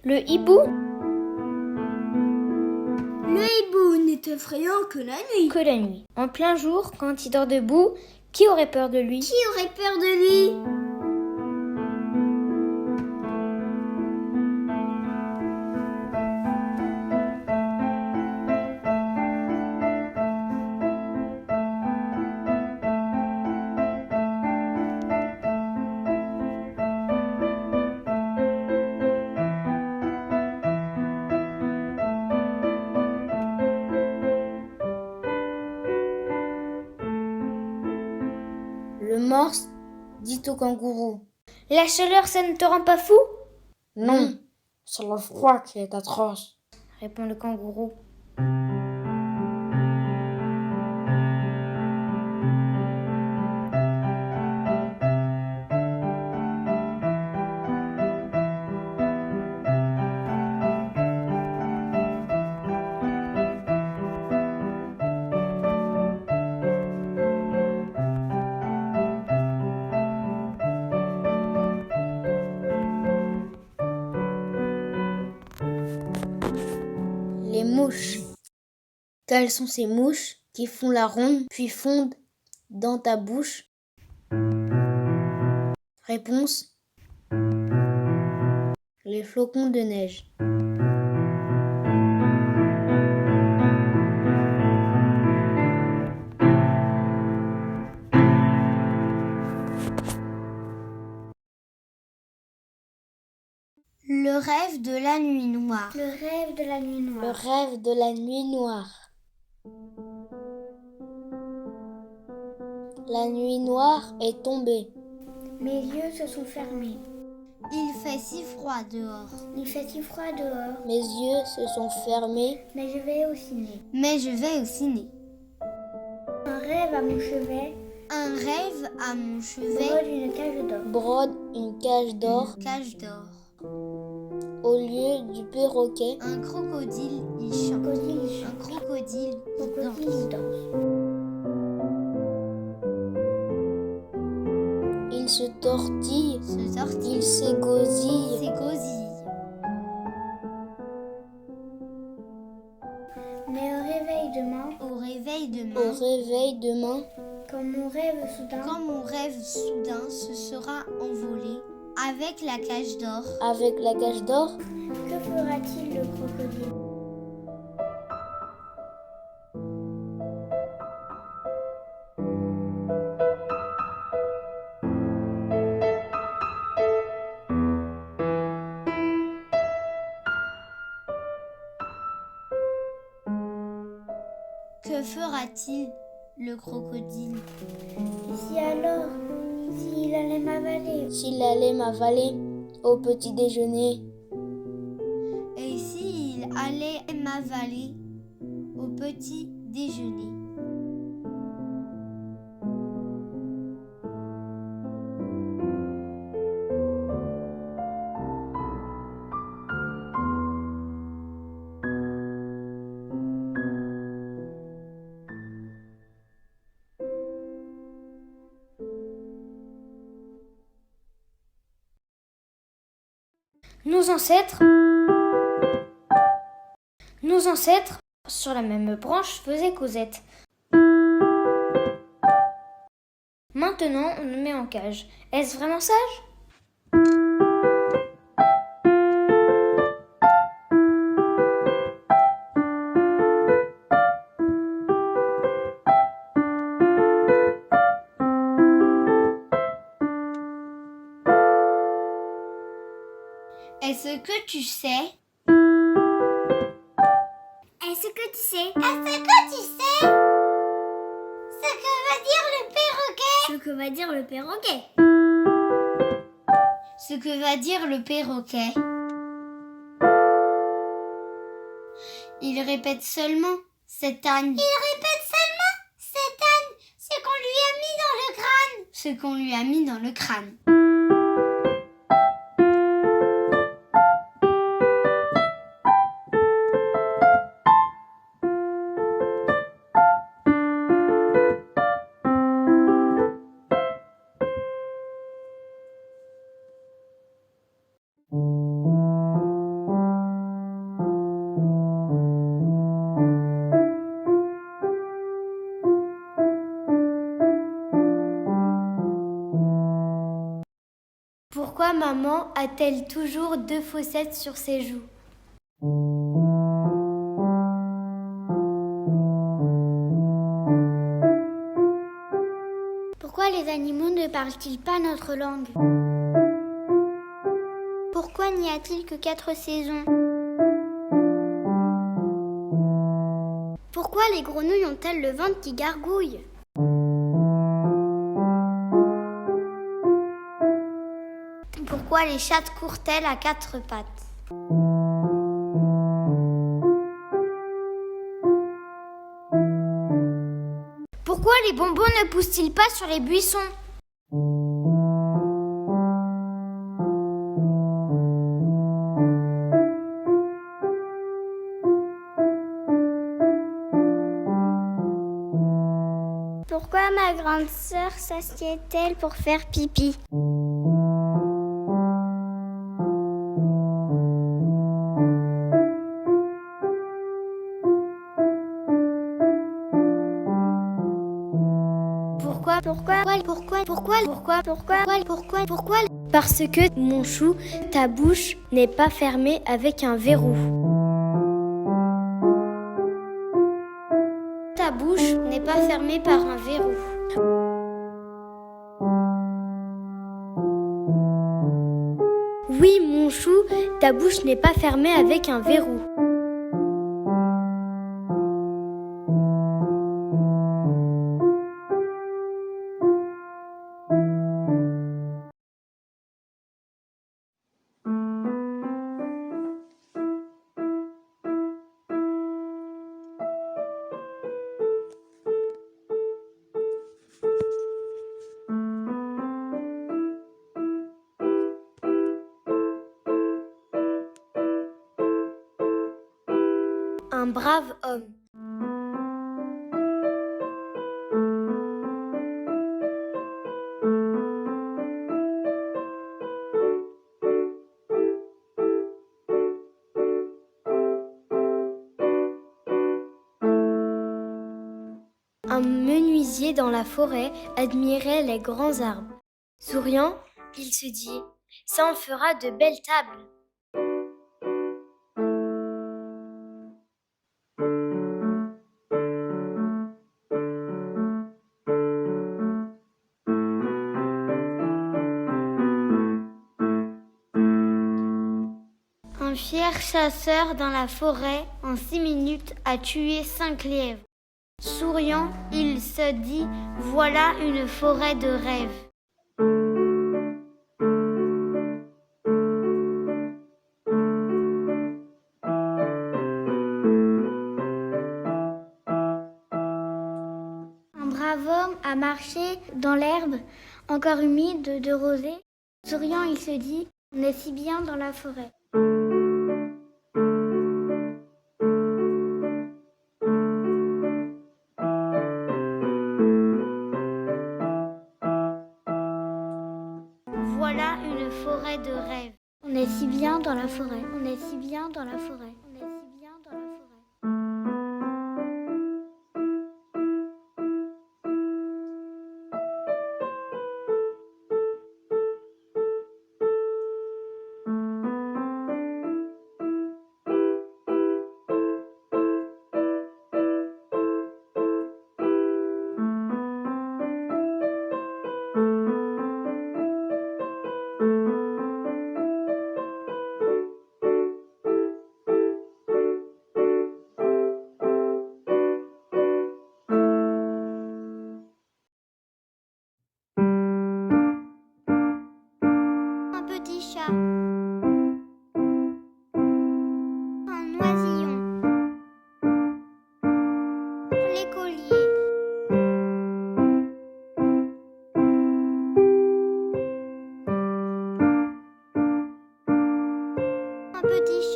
Le hibou n'est effrayant que la nuit. que la nuit. En plein jour, quand il dort debout, qui aurait peur de lui? Qui aurait peur de lui? Le morse dit au kangourou. La chaleur, ça ne te rend pas fou? Non, c'est le froid qui est atroce, Répond le kangourou. Les mouches. Quelles sont ces mouches qui font la ronde puis fondent dans ta bouche? Réponse. Les flocons de neige. Le rêve de la nuit noire. Le rêve de la nuit Le noire. rêve de la nuit noire. La nuit noire est tombée. Mes yeux se sont fermés. Il fait si froid dehors. Il fait si froid dehors. Mes yeux se sont fermés. Mais je vais au ciné. Mais je vais au ciné. Un rêve à mon chevet. Un rêve à mon chevet. Brode une cage d'or. Brode une cage d'or. Cage d'or. Au lieu du perroquet, Un crocodile, il chante. Crocodile Un crocodile, il danse. Crocodile danse. il se tortille, Se tortille. il s'égosille. S'égosille. Mais au réveil demain, Au réveil demain. Au réveil demain, quand mon rêve soudain, Quand mon rêve soudain se sera envolé avec la cage d'or, avec la cage d'or, que fera-t-il le crocodile? que fera-t-il le crocodile? Et si alors, s'il allait m'avaler? s'il allait m'avaler au petit déjeuner, Et s'il allait m'avaler au petit déjeuner? Nos ancêtres Nos ancêtres, sur la même branche, faisaient causette. Maintenant, on nous met en cage. Est-ce vraiment sage ? Est-ce que tu sais Est-ce que tu sais ce que veut dire le perroquet ? ce que va dire le perroquet? Ce que va dire le perroquet? Il répète seulement cet âne. Ce qu'on lui a mis dans le crâne. Ce qu'on lui a mis dans le crâne. Pourquoi maman a-t-elle toujours 2 fossettes sur ses joues? Pourquoi les animaux ne parlent-ils pas notre langue ? Pourquoi n'y a-t-il que 4 saisons ? Pourquoi les grenouilles ont-elles le ventre qui gargouille ? Pourquoi les chattes courent-elles à 4 pattes ? Pourquoi les bonbons ne poussent-ils pas sur les buissons ? Pourquoi ma grande sœur s'assied-elle pour faire pipi ? Pourquoi ? Parce que, mon chou, ta bouche n'est pas fermée avec un verrou. Ta bouche n'est pas fermée par un verrou. Oui, mon chou, ta bouche n'est pas fermée avec un verrou. Un brave homme. Un menuisier dans la forêt admirait les grands arbres. Souriant, il se dit « Ça en fera de belles tables !» Un fier chasseur dans la forêt, en 6 minutes, a tué 5 lièvres. Souriant, il se dit « Voilà une forêt de rêves !» Un brave homme a marché dans l'herbe, encore humide de rosée. Souriant, il se dit « On est si bien dans la forêt !» Voilà une forêt de rêves. On est si bien dans la forêt. On est si bien dans la forêt. On est si bien dans la forêt.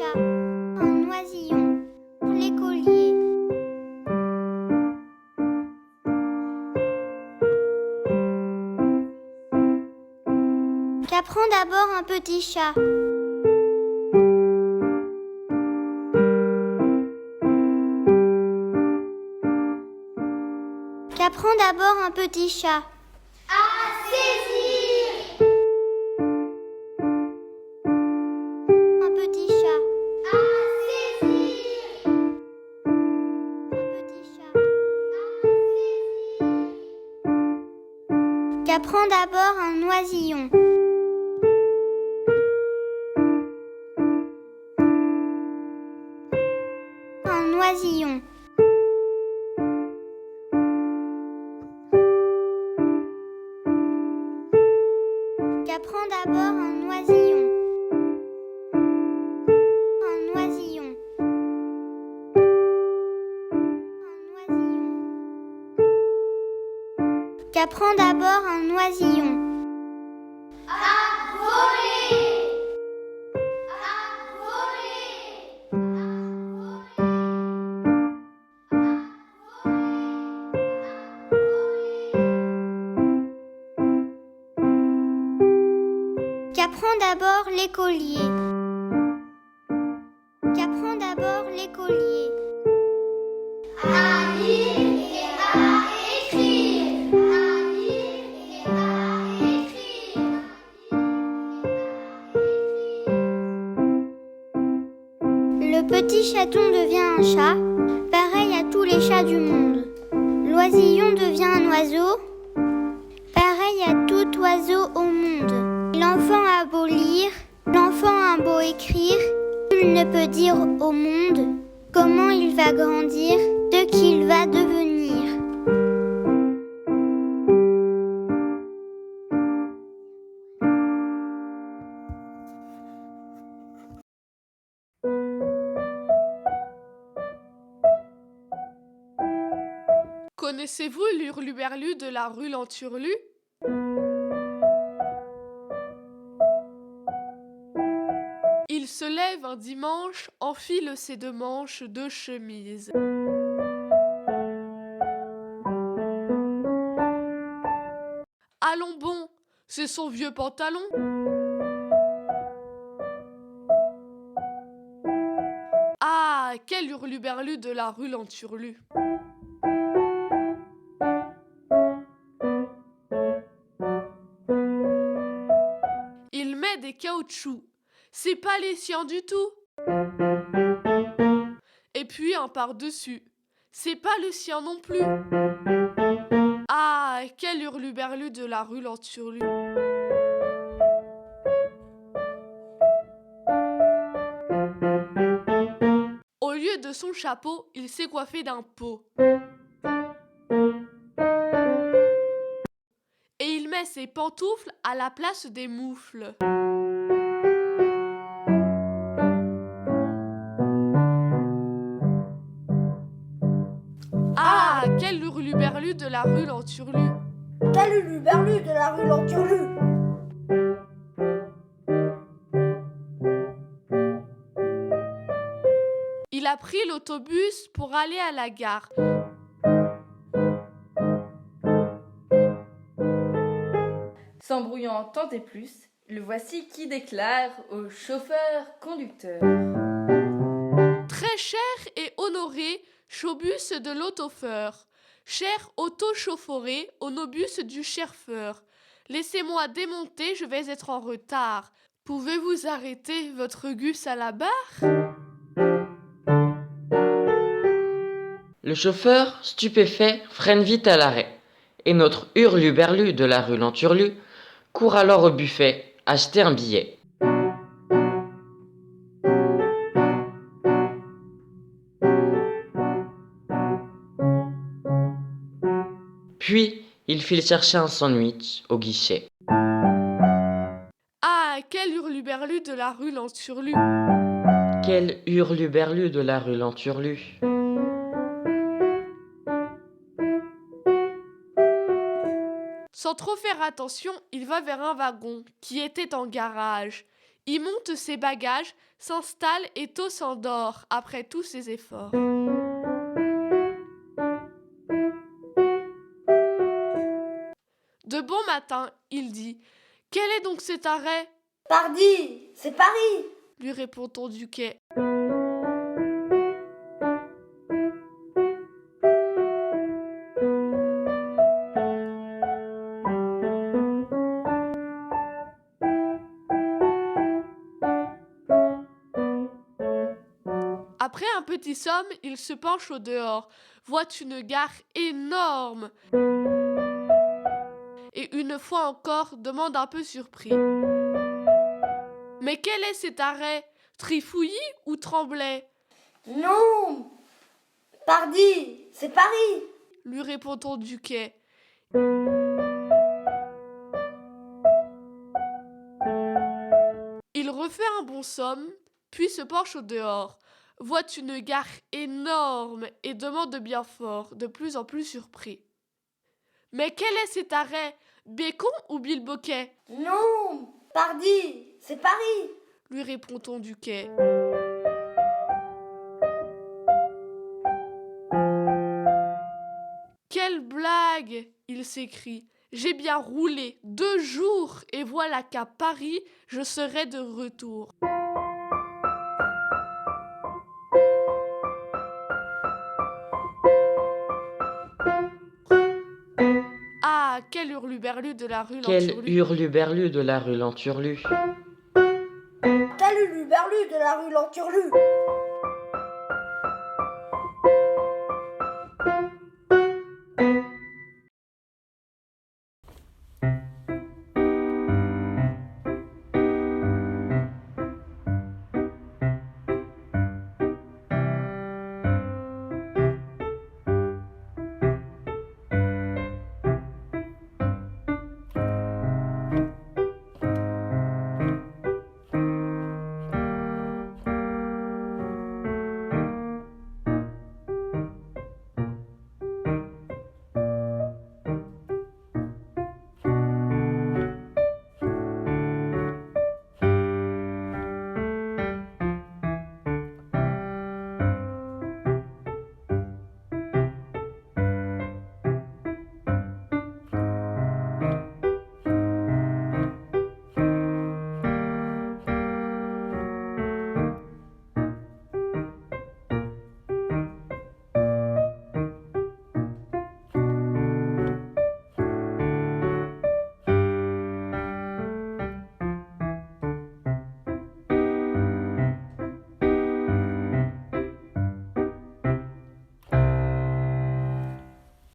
chat, un oisillon, l'écolier. Qu'apprend d'abord un petit chat? Qu'apprend d'abord un petit chat? À saisir! Un petit chat. À saisir! Un petit chat. À saisir! Qu'apprend d'abord un oisillon? Un oisillon. Qu'apprend d'abord un oisillon? Un oisillon. Un oisillon. Qu'apprend d'abord un oisillon? À voler! À voler! Qu'apprend d'abord l'écolier? Qu'apprend d'abord l'écolier? À lire et à écrire. À lire et à écrire. Le petit chaton devient un chat, pareil à tous les chats du monde. L'oisillon devient un oiseau, pareil à tout oiseau au monde. L'enfant a beau lire, l'enfant a beau écrire, il ne peut dire au monde comment il va grandir, ce qu'il va devenir. Connaissez-vous l'hurluberlu de la rue Lenturlu? Il se lève un dimanche, enfile ses 2 manches de chemise. Allons bon, c'est son vieux pantalon. Ah, quel hurluberlu de la rue Lenturlu! Il met des caoutchoucs. C'est pas les siens du tout. Et puis un par-dessus. C'est pas le sien non plus. Ah, quel hurluberlu de la rue Lenturlu. Au lieu de son chapeau, il s'est coiffé d'un pot. Et il met ses pantoufles à la place des moufles. Ah, quel hurluberlu de la rue Lenturlu! Quel hurluberlu de la rue Lenturlu! Il a pris l'autobus pour aller à la gare. S'embrouillant tant et plus, le voici qui déclare au chauffeur-conducteur. Très cher et honoré, chaubus de l'autofeur. Cher auto-chaufforé, onobus du cherfeur. Laissez-moi démonter, je vais être en retard. Pouvez-vous arrêter votre gus à la barre? Le chauffeur, stupéfait, freine vite à l'arrêt. Et notre hurluberlu de la rue Lenturlu court alors au buffet acheter un billet. Puis, il file chercher un sandwich au guichet. Ah, quel hurluberlu de la rue Lenturlu! Quel hurluberlu de la rue Lenturlu! Sans trop faire attention, il va vers un wagon qui était en garage. Il monte ses bagages, s'installe et tôt s'endort après tous ses efforts. De bon matin, il dit « Quel est donc cet arrêt ?» Pardi, c'est Paris. lui répond-on du quai. Après un petit somme, il se penche au dehors, voit une gare énorme et une fois encore demande un peu surpris. Mais quel est cet arrêt? Trifouillis ou Tremblay? Non, pardi, c'est Paris. lui répond-on du quai. Il refait un bon somme, puis se penche au dehors, voit une gare énorme et demande bien fort, de plus en plus surpris. Mais quel est cet arrêt? Bécon ou Bilboquet? Non, pardi, c'est Paris. lui répond-on du quai. Quelle blague! Il s'écrie. J'ai bien roulé 2 jours et voilà qu'à Paris, je serai de retour. Ah, quel hurluberlu de la rue Quel Lenturlu. hurluberlu de la rue Lenturlu. Quel hurluberlu de la rue Lenturlu.